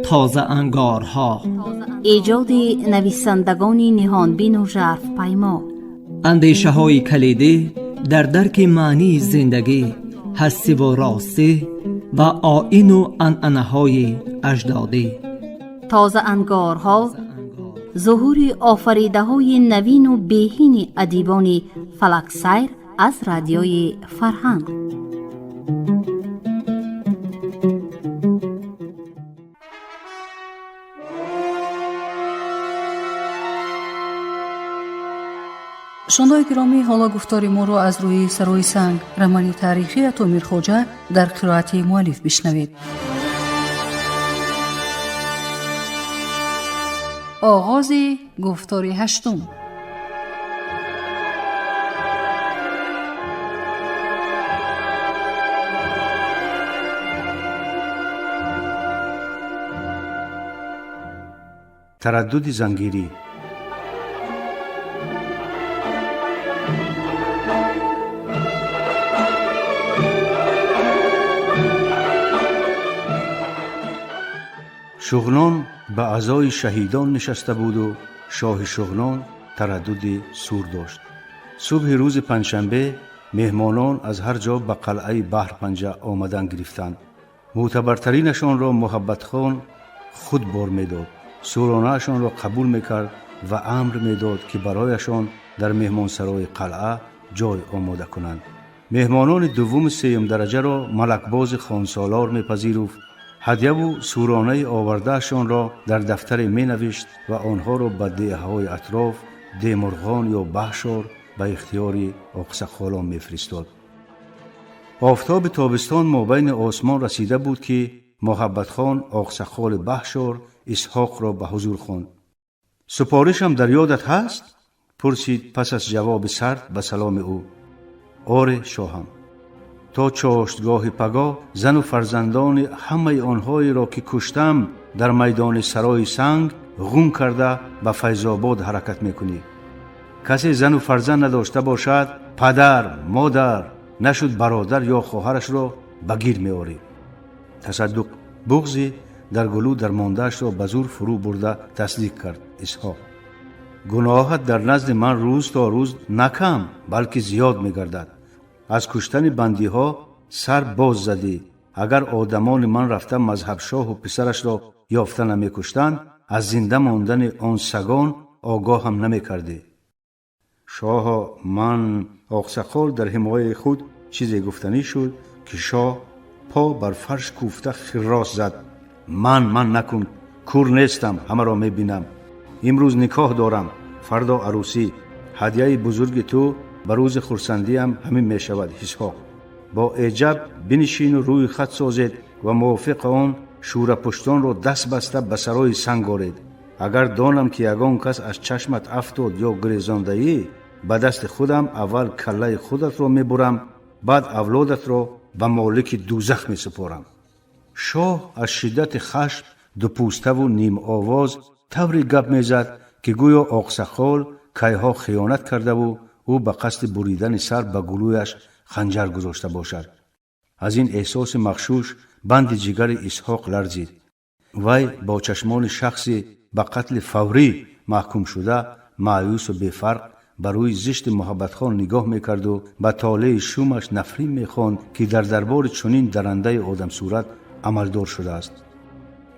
تازه انگارها، ایجاد نویسندگان نهانبین و ژرف پیما، اندیشه های کلیدی در درک معنی زندگی، هستی و راستی و آیین و عنعنه های اجدادی. تازه انگارها، ظهور آفریده های نوین و بهین ادیبان فلک سیر از رادیوی فرهنگ. شنوندگان گرامی، حالا گفتار ما را از روی سرای سنگ، رمان تاریخی عطا میرخواجه در قرائت مؤلف بشنوید. آغاز گفتار هشتم. تردد زنگیری. شغنان به عزای شهیدان نشسته بود و شاه شغنان تردد سور داشت. صبح روز پنجشنبه مهمانان از هر جا به قلعه بحرپنجه آمدن گرفتند. معتبرترینشان را محبت خان خود بار میداد. سورانه‌شان را قبول میکرد و امر میداد که برایشان در مهمانسرای قلعه جای آماده کنند. مهمانان دوم سوم درجه را ملکباز خانسالار میپذیرفت. هدیه و سورانه آوردهشان را در دفتر می نوشت و آنها را به دیه های اطراف، دیمرغان یا بهشار به اختیار آقسخالان می فرستاد. آفتاب تابستان مابین آسمان رسیده بود که محبت خان آقسخال بهشار اسحاق را به حضور خواند. سپارشم در یادت هست؟ پرسید پس از جواب سرد به سلام او. آره شاهم. تا چاشتگاه پگاه زن و فرزندان همه آنهایی را که کشتم در میدان سرای سنگ غم کرده به فیض‌آباد حرکت میکنی. کسی زن و فرزند نداشته باشد، پدر، مادر، نشد برادر یا خواهرش را بگیر میاری. تصدق. بغضی در گلو درمانده‌اش را به زور فرو برده تصدیق کرد اسحاق. گناهت در نزد من روز تا روز نکم بلکه زیاد میگردد. از کشتن بندی ها سر باز زدی. اگر آدمان من رفته مذهب شاه و پسرش را یافته نمی کشتند، از زنده ماندن آن سگان آگاه هم نمی کردی. شاه، من آقسخال در حمایه خود چیزی گفتنی شد که شاه پا بر فرش کوفته خراس زد. من نکن، کور نیستم، همه را می بینم. امروز نکاح دارم، فردا عروسی. هدیه بزرگ تو به روز خرسندی هم همین می شود. اسحاق، با عجب بنشین و روی خط سازید و موافق آن شوره پشتان را دست بسته به سرای سنگ آرید. اگر دانم که یگان کس از چشمت افتاد یا گریزانده‌ای، به دست خودم اول کله خودت را می برم، بعد اولادت را به مالک دوزخ می سپارم. شاه از شدت خشم دو پوسته و نیم آواز طوری گپ می زد که گویا آقسخال کیها خیانت کرده و او به قصد بریدن سر به گلویش خنجر گذاشته باشد. از این احساس مغشوش بند جگر اسحاق لرزید. وی با چشمان شخصی به قتل فوری محکوم شده مایوس و بی‌فرق بر روی زشت محبت خان نگاه میکرد و به طالع شومش نفرین میخواند که در دربار چنین درنده آدم صورت عملدار شده است.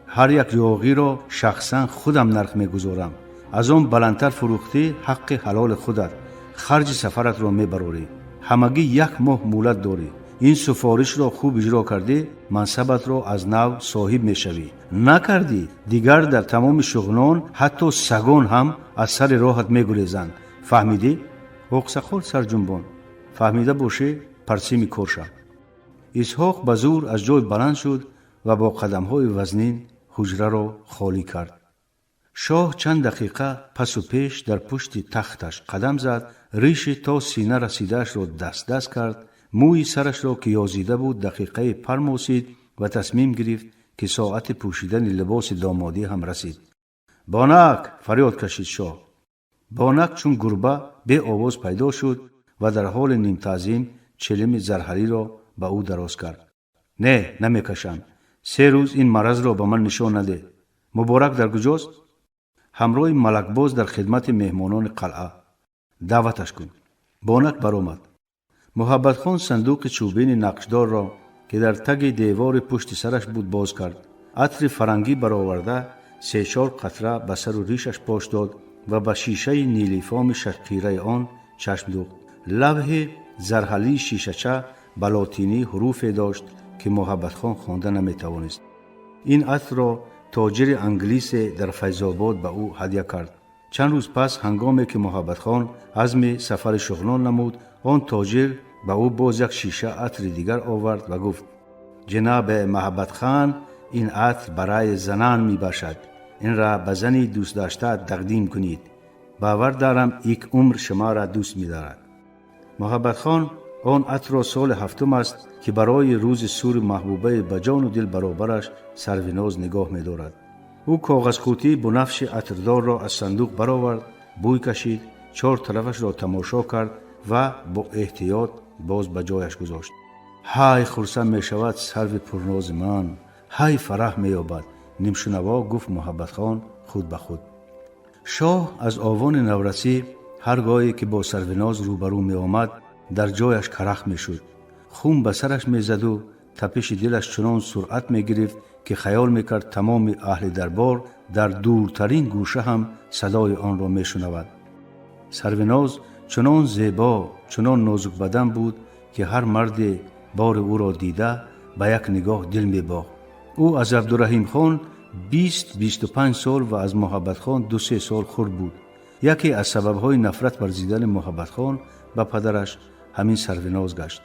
هر یک یاغی را شخصا خودم نرخ میگذارم. از آن بلندتر فروختی حق حلال خودت، خرج سفرت را میبراری. همگی یک ماه مولت داری. این سفارش را خوب اجرا کردی، منصبت را از نو صاحب میشوی. نکردی، دیگر در تمام شغنان حتی سگان هم از سر راحت میگریزند. فهمیدی؟ آقسخال سر جنبان. فهمیده باشی پرسیمی کار شد. اسحاق به زور از جای بلند شد و با قدم‌های وزنین حجره را خالی کرد. شاه چند دقیقه پس و پیش در پشت تختش قدم زد. ریش تا سینه رسیدهش را دست کرد. موی سرش را که یازیده بود دقیقه پرماسید و تصمیم گرفت که ساعت پوشیدن لباس دامادی هم رسید. بانک! فریاد کشید شاه. بانک چون گربه به آواز پیدا شد و در حال نیم تعظیم چلم زرهری را به او دراز کرد. نه، نمیکشم. 3 روز این مرض را به من نشان نده. مبارک در کجاست؟ همراه ملکباز در خدمت مهمانان قلعه. دعوتش کن. بانک برآمد. محبت خان صندوق چوبین نقشدار را که در تگ دیوار پشت سرش بود باز کرد. عطر فرنگی برآورده 3-4 قطره به سر و ریشش پاش داد و به شیشه نیلی فام شقیره آن چشم دوخت. لوح زرحلی شیشه‌چه به لاتینی حروفی داشت که محبت خان خوانده نمیتوانست. این عطر را تاجر انگلیس در فیض‌آباد به او هدیه کرد. چند روز پس هنگامی که محبت خان عزم سفر شغنان نمود، آن تاجر به او باز یک شیشه عطر دیگر آورد و گفت: جناب محبت خان، این عطر برای زنان می باشد. این را به زنی دوست داشته تقدیم کنید. باور دارم یک عمر شما را دوست می دارد. محبت خان آن عطر را سال 7 است که برای روز سور محبوبه به جان و دل برابرش سروناز نگاه می دارد. او کاغذ قوطی بنفش عطردار را از صندوق برآورد، بوی کشید، 4 طرفش را تماشا کرد و با احتیاط باز به جایش گذاشت. های خرسند می شود سرو پرناز من، های فرح می یابد. نیمشنوا گفت محبت خان خود به خود. شاه از آوان نورسی هرگاهی که با سروناز روبرو می آمد در جایش کرخ می شد. خون به سرش می زد و تپش دلش چنان سرعت می گرفت که خیال می کرد تمام اهل دربار در دورترین گوشه هم صدای آن را می شنود. سروناز چنان زیبا، چنان نازک بدن بود که هر مرد بار او را دیده به یک نگاه دل می باخت. او از عبدالرحیم خان 20-25 سال و از محبت خان 2-3 سال خرد بود. یکی از سببهای نفرت ورزیدن محبت خان به پدرش همین سروناز گشت.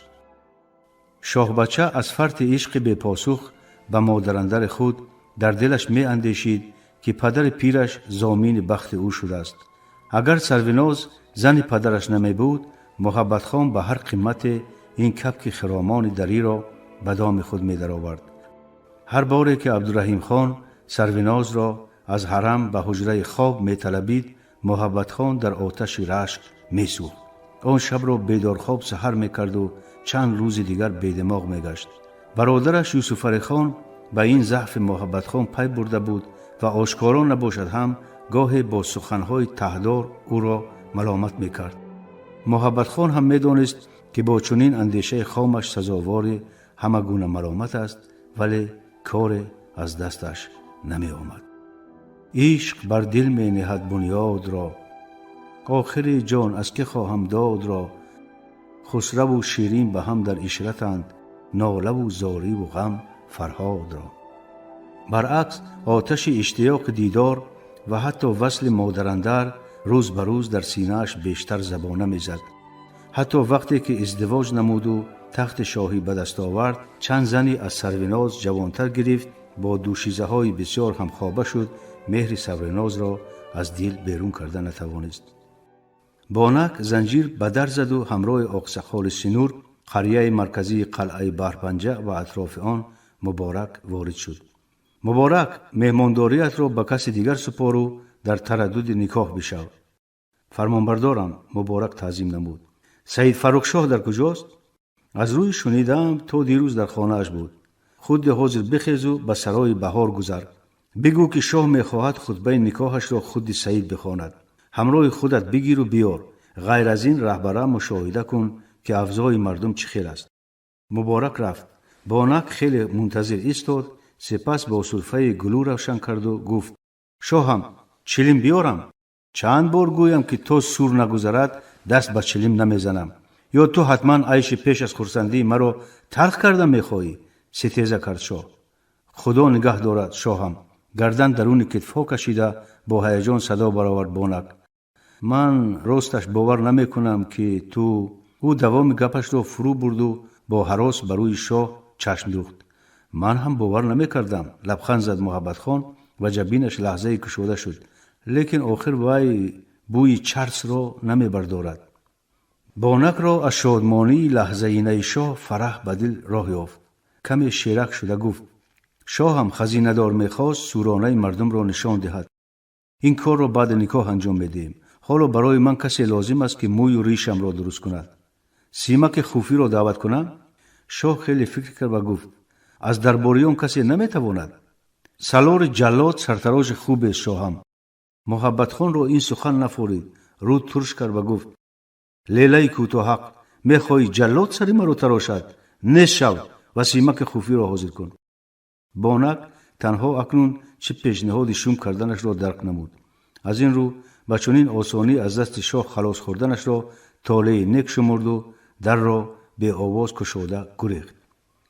شاه بچه از فرط عشق بی پاسخ به مادراندر خود در دلش می اندیشید که پدر پیرش ضامن بخت او شده است. اگر سروناز زن پدرش نمی بود، محبت خان به هر قیمت این کپک خرامان دری را به دام خود می درآورد. هر باری که عبدالرحیم خان سروناز را از حرم به حجره خواب می طلبید، محبت خان در آتش رشک می سوخت. آن شب را بیدار خواب سحر می کرد و چند روز دیگر بیدماغ می گشت. برادرش یوسف علی خان به این ضعف محبت خان پی برده بود و آشکارا نباشد هم گاهی با سخنهای تهدار او را ملامت می کرد. محبت خان هم می دانست که با چنین اندیشه خامش سزاوار همه گونه ملامت است، ولی کار از دستش نمی آمد. عشق بر دل می نهد بنیاد را، آخر جان از که خواهم داد را. خسرو و شیرین به هم در عشرتند، ناله و زاری و غم فرهاد را. برعکس آتش اشتیاق دیدار و حتی وصل مادراندر روز به روز در سینه‌اش بیشتر زبانه می زد. حتی وقتی که ازدواج نمود و تخت شاهی به دست آورد، چند زنی از سروناز جوانتر گرفت، با دوشیزه های بسیار هم خوابه شد، مهر سروناز را از دل بیرون کرده نتوانست. بانک زنجیر به در زد و همراه آقسخال سینور قریه مرکزی قلعه بحرپنجه و اطراف آن مبارک وارد شد. مبارک مهمانداریت را به کسی دیگر سپار و در تردد نکاح بشو. فرمانبردارم، مبارک تعظیم نمود. سید فرخشاه در کجاست؟ از روی شنیدم تا دیروز در خانه اش بود. خود حاضر بخیز و به سرای بهار گذر. بگو که شاه میخواهد خطبه نکاحش را خود سید بخواند. همراه خودت بگیر و بیار. غیر از این رهبره مشاهده کن که افزای مردم چه خیر است. مبارک رفت. بانک خیلی منتظر ایستاد، سپس با سرفه گلو روشن کرد و گفت: شاهم، چلیم بیارم؟ چند بار گویم که تا سور نگذرد دست به چلیم نمیزنم. یا تو حتما عیش پیش از خرسندی مرا تلخ کرده میخواهی؟ ستیزه کرد شاه. خدا نگه دارد شاهم. گردن درون کتفها کشیده با هیجان صدا برآورد بانک: من راستش باور نمی کنم که تو. او دوام گپش را فرو برد و با هراس بر روی شاه چشم دوخت. من هم باور نمی کردم. لبخند زد محبت خان و جبینش لحظه کشوده شد. لیکن آخر وای بوی چرس را نمی بردارد. بانک را از شادمانی لحظه اینه شاه فرح به دل راه یافت. کمی شیرک شده گفت: شاه هم خزینه دار میخواست سورانه مردم را نشان دهد. این کار را بعد نکاح انجام میدیم. حالا برای من کسی لازم است که موی و ریشم را درست کند. سیمک خوفی را دعوت کنم؟ شاه خیلی فکر کرد و گفت: از درباریان کسی نمیتواند. سالار جلاد سرتراش خوب است شاهم. محبت خان را این سخن نفورید. رو ترش کرد و گفت لیلای کوتاه حق میخواهی جلاد سری مرا تراشد؟ نیست شو و سیمک خوفی را حاضر کن. بانک تنها اکنون چه پیشنهاد شوم کردنش را درک نمود. از این رو با چنین آسانی از دست شاه خلاص خوردنش را طالع نیک شمرد و در را به آواز کشاده گریخت.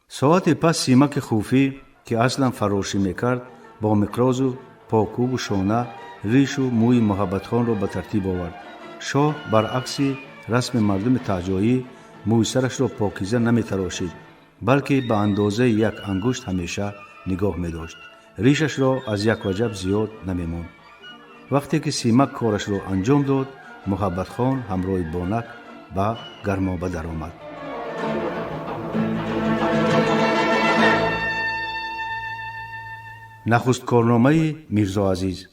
ساعت پس سیمک خوفی که اصلا فراشی میکرد با مقراض و پاکوب و شانه ریش و موی محبت خان را به ترتیب آورد. شاه برعکس رسم مردم تهجایی موی سرش را پاکیزه نمی تراشید، بلکه به اندازه یک انگشت همیشه نگاه می داشت. ریشش را از یک وجب زیاد نمی ماند. وقتی که سیمک کارش را انجام داد، محبت خان همراه بانک به گرمابه در آمد. نخست کارنامه میرزا عزیز.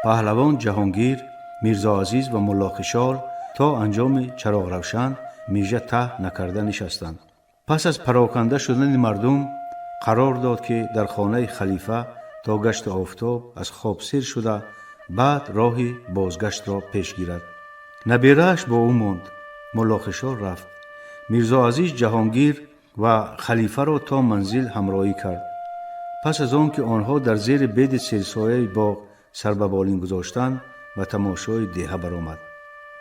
پهلوان جهانگیر، میرزا عزیز و ملا خشال تا انجام چراغ روشن میژه ته نکرده نشستند. پس از پراکنده شدن مردم قرار داد که در خانه خلیفه تا گشت آفتاب از خواب سیر شده بعد راهی بازگشت را پیش گیرد. نبیره‌اش با او ماند. ملا خشال رفت. میرزا عزیز جهانگیر و خلیفه را تا منزل همراهی کرد. پس از آن که آنها در زیر بید سرسایه باغ سر به بالین گذاشتند و تماشای دیه برآمد.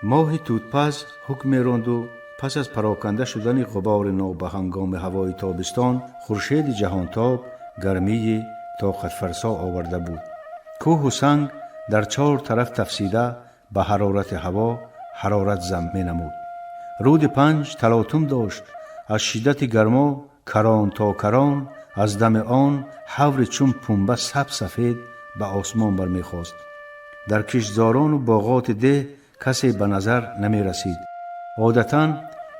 ماه توتپز حکم راند و پس از پراکنده شدن غبار نو به هنگام هوای تابستان خورشید جهانتاب گرمی طاقت فرسا آورده بود. کوه و سنگ در 4 طرف تفسیده به حرارت هوا حرارت زم می نمود. رود پنج تلاطم داشت. از شدت گرما کران تا کران از دم آن حور چون پنبه سفید به آسمان برمی خواست. در کشتزاران و باغات ده کسی به نظر نمی رسید. عادتاً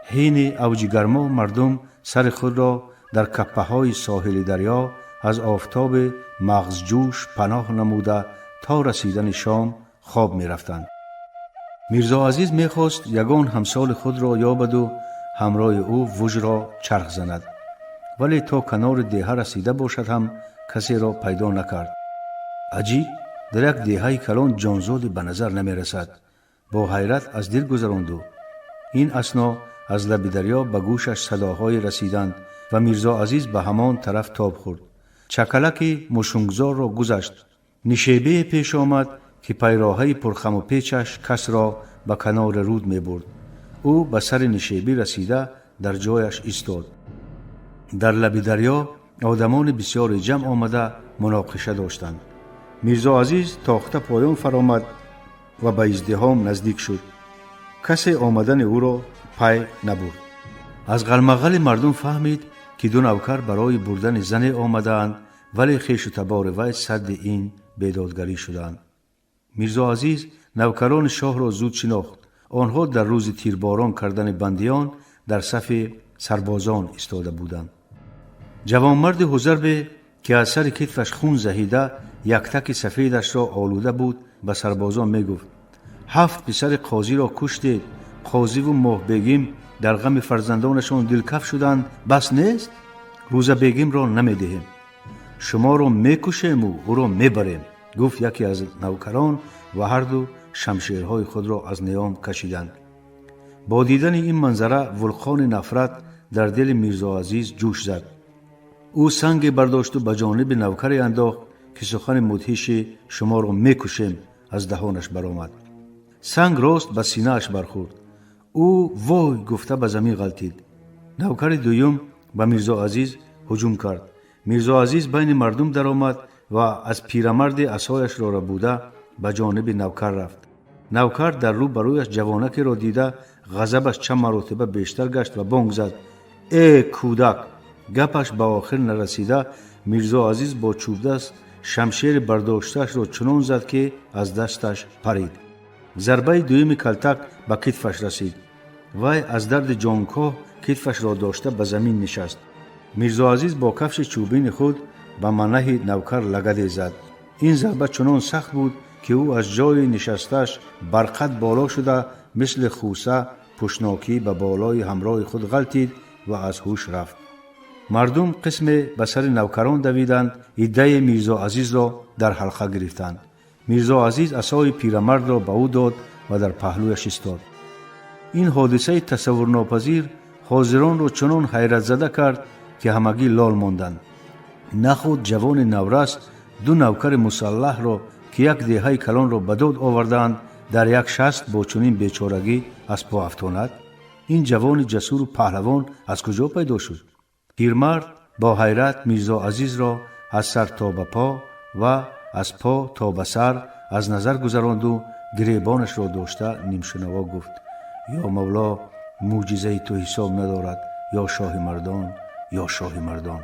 حین اوج گرما مردم سر خود را در کپه های ساحل دریا از آفتاب مغزجوش پناه نموده تا رسیدن شام خواب می رفتند. میرزا عزیز می خواست یگان همسال خود را یابد و همراه او وج را چرخ زند، ولی تا کنار دیه رسیده باشد هم کسی را پیدا نکرد. عجیب، در یک دیهه کلان جانزادی به نظر نمی رسد. با حیرت از دل گذراند و این اثنا از لب دریا به گوشش صداهای رسیدند و میرزا عزیز به همان طرف تاب خورد. چکلک مشنگزار را گذشت. نشیبه پیش آمد که پیراهه پرخم و پیچش کس را به کنار رود می برد. او به سر نشیبه رسیده در جایش ایستاد. در لب دریا آدمان بسیار جمع آمده مناقشه داشتند. میرزا عزیز تاخته پایان فرامد و به ازدحام نزدیک شد. کسی آمدن او را پی نبرد. از غلمغل مردم فهمید که 2 نوکر برای بردن زن آمدند، ولی خویش و تبار وی صد این بیدادگری شدند. میرزا عزیز نوکران شاه را زود شناخت. آنها در روز تیرباران کردن بندیان در صف سربازان ایستاده بودند. جوانمرد حضربه که از سر کتفش خون زهیده یک تک سفیدش را آلوده بود به سربازان می گفت: 7 پسر قاضی را کشتید. قاضی و ماه بیگم در غم فرزندانشان دلکف شدند. بس نیست؟ روز بیگم را نمی دهیم. شما را می کشیم و او را می بریم، گفت یکی از نوکران و هر دو شمشیرهای خود را از نیام کشیدند. با دیدن این منظره ولخان نفرت در دل میرزا عزیز جوش زد. او سنگ برداشت و به جانب نوکر انداخت که سخن مدهش شما را میکشیم از دهانش برآمد. سنگ راست به سینه اش برخورد. او وای گفته به زمین غلطید. نوکر دوم به میرزا عزیز هجوم کرد. میرزا عزیز بین مردم در آمد و از پیرمرد عصایش را بوده به جانب نوکر رفت. نوکر در رو برویش جوانکی را دیده غضبش چند مرتبه بیشتر گشت و بانگ زد: ای کودک! گپش به آخر نرسیده میرزا عزیز با چوب دست شمشیر برداشتش را چنان زد که از دستش پرید. ضربه دوم کلتک به کتفش رسید. وی از درد جانکاه کتفش را داشته به زمین نشست. میرزا عزیز با کفش چوبین خود به منه نوکر لگد زد. این ضربه چنان سخت بود که او از جای نشستش برقد بالا شده مثل خوسه پشناکی به بالای همراه خود غلطید و از هوش رفت. مردم قسم به سر نوکران دویدند، عده میرزا عزیز را در حلقه گرفتند. میرزا عزیز عصای پیرمرد را به او داد و در پهلویش ایستاد. این حادثه تصور ناپذیر حاضران را چنان حیرت زده کرد که همگی لال ماندند. نخود جوان نورس دو نوکر مسلح را که یک دهه کلان را به داد آوردند در یک شست با چنین بیچارگی از پا افتاند. این جوان جسور و پهلوان از کجا پیدا شد؟ پیرمرد با حیرت میرزا عزیز را از سر تا به پا و از پا تا به سر از نظر گذراند و گریبانش را داشته نیمشنوا گفت: یا مولا، معجزه تو حساب ندارد، یا شاه مردان، یا شاه مردان.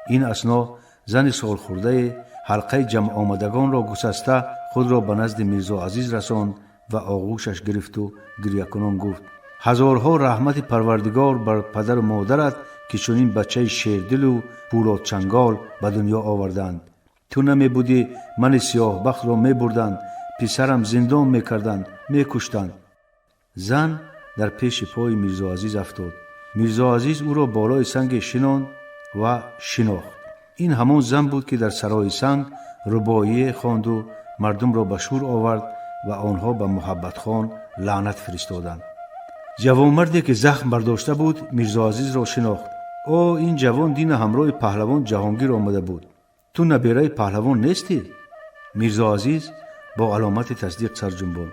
این اثنا زن سال خورده حلقه جمع آمدگان را گسسته خود را به نزد میرزا عزیز رساند و آغوشش گرفت و گریه کنان گفت: هزارها رحمت پروردگار بر پدر و مادرت که چنین بچه شیردل و پولاد چنگال به دنیا آوردند. تو نمی بودی من سیاه بخت را می بردند، پسرم زندان می کردند، می کشتند. زن در پیش پای میرزا عزیز افتاد. میرزا عزیز او را بالای سنگ شناند و شناخت. این همان زن بود که در سرای سنگ رباعیه خواند و مردم را به شور آورد و آنها به محبت خان لعنت فرستادند. جوانمردی که زخم برداشته بود میرزا عزیز را شناخت. او این جوان دین همراه پهلوان جهانگیر آمده بود. تو نبیره پهلوان نیستی؟ میرزا عزیز با علامت تصدیق سر جنباند.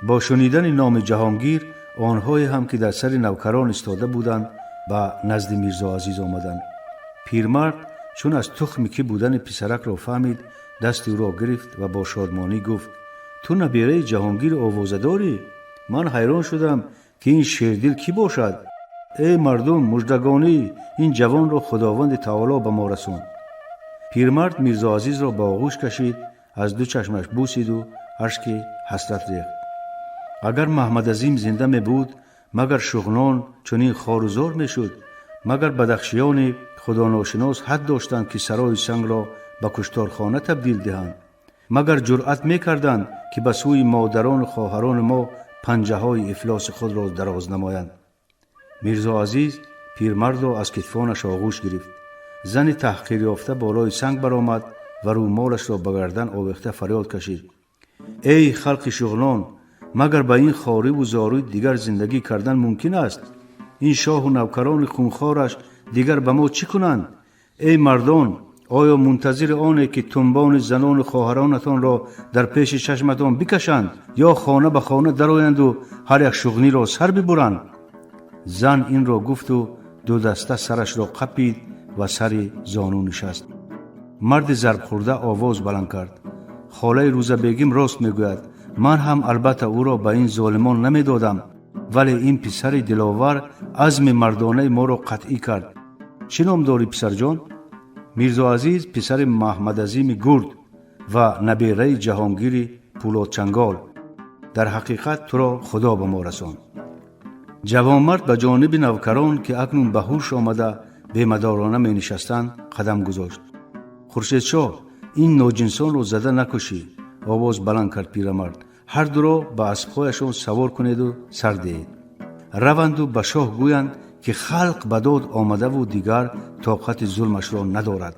با شنیدن نام جهانگیر آنهایی هم که در سر نوکران ایستاده بودند به نزد میرزا عزیز آمدند. پیرمرد چون از تخم کی بودن پسرک را فهمید، دست او را گرفت و با شادمانی گفت: تو نبیره جهانگیر آوازه داری؟ من حیران شدم که این شیردل کی باشد. ای مردم، مژدگانی این جوان را خداوند تعالی به ما رساند. پیرمرد میرزا عزیز را به آغوش کشید، از دو چشمش بوسید و اشک حسرت ریخت. اگر محمد عظیم زنده می بود مگر شغنان چنین خوارزار می شد؟ مگر بدخشیان خدا ناشناس حد داشتند که سرای سنگ را به کشتارخانه تبدیل دهند؟ مگر جرأت می کردند که به سوی مادران و خواهران ما پنجه های افلاس خود را دراز نمایند؟ میرزا عزیز پیرمرد را از کتفانش آغوش گرفت. زن تحقیر یافته بالای سنگ برآمد و رومالش را به گردن آویخته فریاد کشید: ای خلق شغنان، مگر به این خواری و زاروی دیگر زندگی کردن ممکن است؟ این شاه و نوکران خونخوارش دیگر به ما چی کنند؟ ای مردان، آیا منتظر آنه که تنبان زنان و خواهرانتان را در پیش چشمتان بکشند یا خانه به خانه درآیند و هر یک شغنی را سر ببرند؟ زن این را گفت و دو دسته سرش را قپید و سر زانو نشست. مرد ضرب خورده آواز بلند کرد: خاله روزه بیگم راست میگوید. من هم البته او را به این ظالمان نمی دادم، ولی این پسر دلاور عزم مردانه ما را قطعی کرد. چه نام داری پسر جان؟ میرزا عزیز پسر محمد عظیم گرد و نبیره جهانگیر پولاد چنگال. در حقیقت تو را خدا به ما رساند. جوانمرد به جانب نوکران که اکنون به هوش آمده به مدارانه می نشستند قدم گذاشت. خورشید شاه، این ناجنسان را زده نکشی. آواز بلند کرد پیرمرد: هر دو را به اسب‌هایشان سوار کنید و سر دهید. روند و به شاه گویند که خلق به داد آمده و دیگر طاقت ظلمش را ندارد.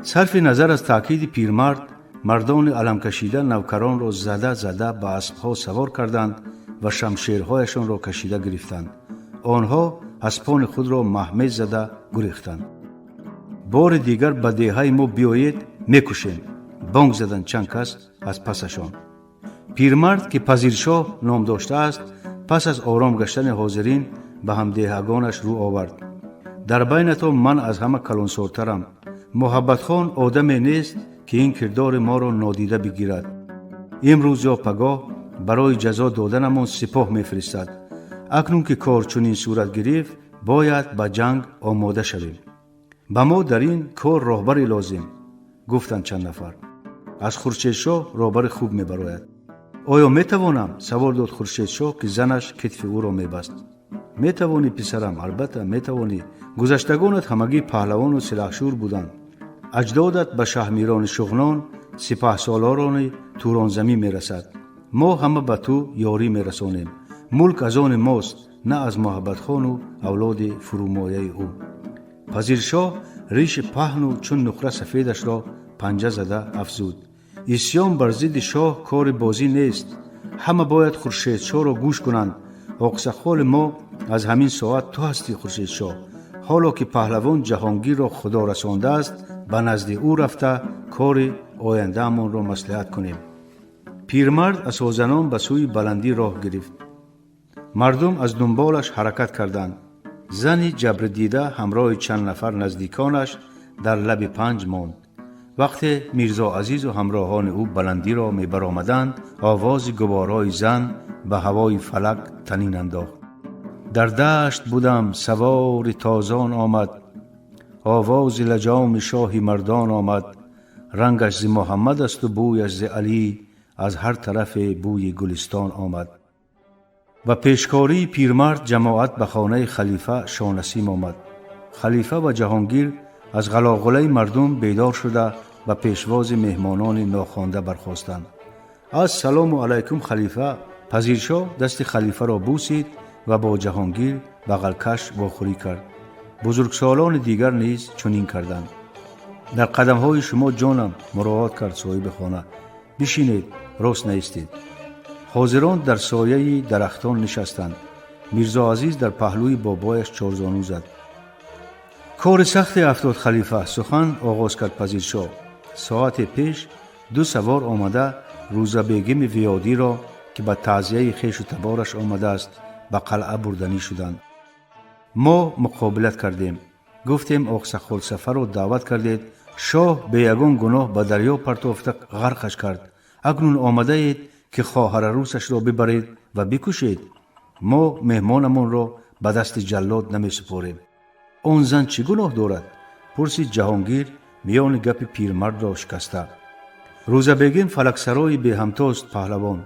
صرف نظر از تاکید پیرمرد، مردان علم کشیده نوکران را زده به اسب‌ها سوار کردند و شمشیرهایشان را کشیده گرفتند. آنها اسبان خود را مهمیز زده گریختند. بار دیگر به دهه ما بیایید میکشیم. بانگ زدند چند کس از پسشان. پیرمرد که پذیرشاه نام داشته است پس از آرام گشتن حاضرین به همدیهگانش رو آورد: در بینتان من از همه کلانسارترم. محبت خان آدمی نیست که این کردار ما را نادیده بگیرد. امروز یا پگاه برای جزا دادنمان سپاه میفرستد. اکنون که کار چنین صورت گرفت باید به جنگ آماده شویم. به ما در این کار راهبری لازم. گفتند چند نفر. از خورشید شاه راهبر خوب میبراید. آیا میتوانم؟ سوال داد خورشید شاه که زنش کتف او را میبست. میتوانی پسرم، البته میتوانی. گذشتگانت همگی پهلوان و سلاحشور بودند. اجدادت به شهمیران شغنان سپهسالاران تورانزمی میرسد. ما همه به تو یاری میرسانیم. ملک از آن ماست، نه از محبت خان و اولاد فرومایه او. پذیرشاه ریش پهن و چون نقره سفیدش را پنجه زده افزود. اسیان بر ضد شاه کار بازی نیست. همه باید خورشیدشاه را گوش کنند. آقسخال ما از همین ساعت تو هستی خورشیدشاه. حالا که پهلوان جهانگیر را خدا رسانده است، به نزد او رفته کار آینده امان را مصلحت کنیم. پیرمرد از زنان به سوی بلندی راه گرفت. مردم از دنبالش حرکت کردند. زنی جبر دیده همراه چند نفر نزدیکانش در لب پنج ماند. وقتی میرزا عزیز و همراهان او بلندی را می برآمدند، آواز گوارای زن به هوای فلک طنین انداخت. در دشت بودم سوار تازان آمد، آواز لجام شاهی مردان آمد. رنگش ز محمد است و بویش ز علی، از هر طرف بوی گلستان آمد. و پیشکاری پیرمرد جماعت به خانه خلیفه شانسیم آمد. خلیفه و جهانگیر از غلاغله مردم بیدار شده و پیشواز مهمانان ناخوانده برخاستند. السلام علیکم خلیفه. پذیرشاه دست خلیفه را بوسید و با جهانگیر بغل کش واخوری کرد. بزرگسالان دیگر نیز چنین کردند. در قدم های شما جانم مراعات کرد صاحب خانه. بشینید، راست نیستید. حاضران در سایه درختان نشستند. میرزا عزیز در پهلوی بابایش چارزانو زد. کار سخت افتاد خلیفه. سخن آغاز کرد پذیرشاه. ساعت پیش دو سوار آمده روزه بیگم ویادی را که به تعزیه خویش و تبارش آمده است به قلعه بردنی شدند. ما مقابلت کردیم. گفتیم آقسخال سفر را دعوت کردید. شاه به یگان گناه به دریا پرتافته غرقش کرد. اکنون آمده اید که خواهر عروسش را ببرید و بکشید. ما مهمانمان را به دست جلاد نمی سپاریم. آن زن چه گناه دارد؟ پرسید جهانگیر میان گپ پیرمرد را شکسته. روزه بیگم فلک سرای به همتاست پهلوان.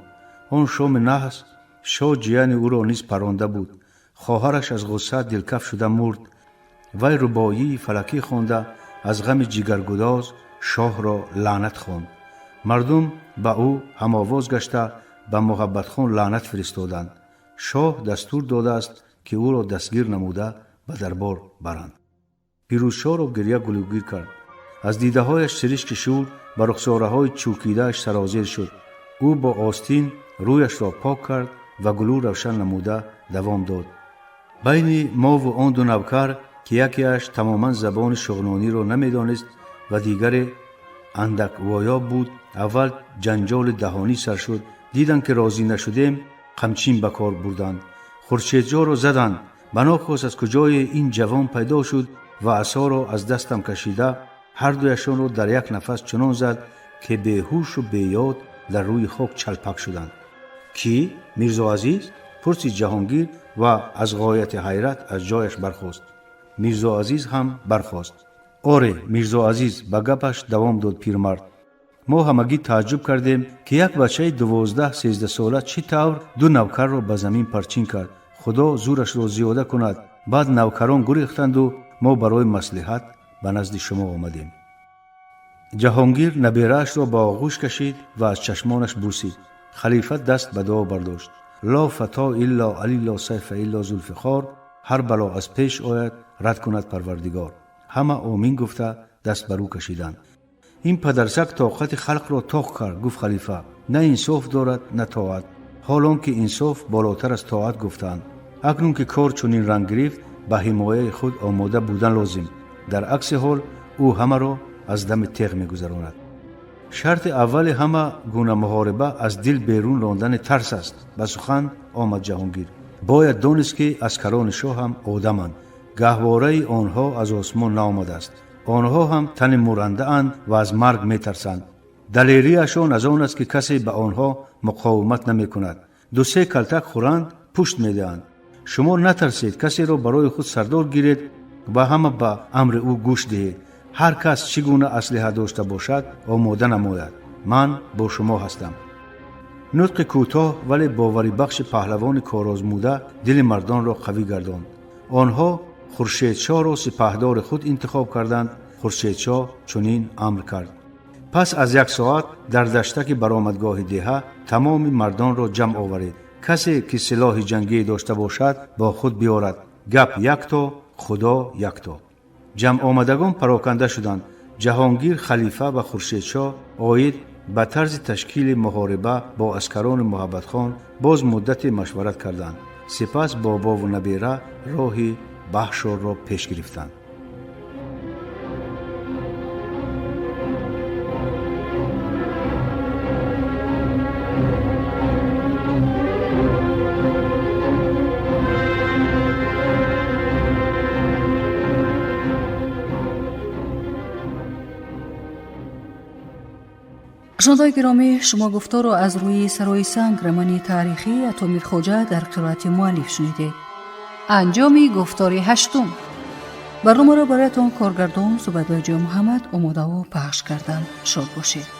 آن شام نحس شاه جیان او را نیز پرانده بود. خواهرش از غصه دلکف شده مرد. وی ربایی فلکی خوانده از غم جگرگداز شاه را لعنت خواند. مردم به او هم آواز گشته به محبت خان لعنت فرستادند. شاه دستور داده است که او را دستگیر نموده به دربار برند. پیروز شاه را گریه گلوگیر کرد. از دیده هایش سرشک شور بر رخساره های چوکیدهش سرازیر شد. او با آستین رویش را پاک کرد و گلو روشن نموده دوام داد. بین ما و آن دو نوکر که یکیش تماما زبان شغنانی را نمیدانست و دیگر اندک وایاب بود، اول جنجال دهانی سر شد. دیدند که راضی نشدیم، قمچین به کار بردند. خورشیدجا را زدند. بناخواست از کجای این جوان پیدا شد و عصا را از دستم کشیده هر دویشان را در یک نفس چنان زد که بیهوش و بیاد در روی خاک چلپک شدند. کی؟ میرزا عزیز؟ پرسید جهانگیر و از غایت حیرت از جایش برخاست. میرزا عزیز هم برخاست. آره میرزا عزیز، به گپش دوام داد پیرمرد. ما همگی تعجب کردیم که یک بچه 12-13 ساله چی طور دو نوکر را به زمین پرچین کرد. خدا زورش را زیاده کند. بعد نوکران گریختند و ما برای مصلحت به نزد شما آمدیم. جهانگیر نبیره‌اش را با آغوش کشید و از چشمانش بوسید. خلیفه دست به دعا برداشت. لا فتا الا علی لا سیف الا ذوالفقار. هر بلا از پیش آید رد کند پروردگار. همه آمین گفته دست برو کشیدند. این پدرسک طاقت خلق را طاق کرد. گفت خلیفه نه انصاف دارد نه طاعت، حالان که انصاف بالاتر از طاعت گفتند. اکنون که کار چنین رنگ گرفت به حمایه خود آماده بودن لازم. در عکس حال او همه را از دم تیغ می‌گذراند. شرط اول همه گونه محاربه از دل بیرون راندن ترس است. به سخن آمد جهانگیر. باید دانست که عسکران شاه هم آدمند. گهواره آنها از آسمان نآمده است. آنها هم تن مرنده اند و از مرگ میترسند. دلیریشان از آن است که کسی به آنها مقاومت نمی کند. 2-3 کلتک خورند پشت میدهند. شما نترسید، کسی را برای خود سردار گیرید و همه به امر او گوش دهید. هر کس چگونه اسلحه داشته باشد آماده نماید. من با شما هستم. نطق کوتاه ولی باوری بخش پهلوان کارآزموده دل مردان را قوی گرداند. آنها خورشیدشاه را سپهدار خود انتخاب کردند. خورشیدشاه چنین امر کرد: پس از 1 ساعت در دشتک برآمدگاه دیها تمام مردان را جمع آورید. کسی که سلاح جنگی داشته باشد با خود بیارد. گپ 1 تا، خدا 1 تا. جمع آمدگان پراکنده شدند. جهانگیر خلیفه و خورشیدشاه عاید به طرز تشکیل محاربه با عسکران محبت خان باز مدت مشورت کردند. سپس بابا و نبیره راه بهشار را پیش گرفتند. شنوندگان گرامی، شما گفتار را از روی سرای سنگ رمان تاریخی اتامیر خوجه در قرائت مؤلف شنیدید. انجام گفتار 8. برنامه را برایتان کارگردان زبدای محمد آماده و پخش کردند. شاد باشید.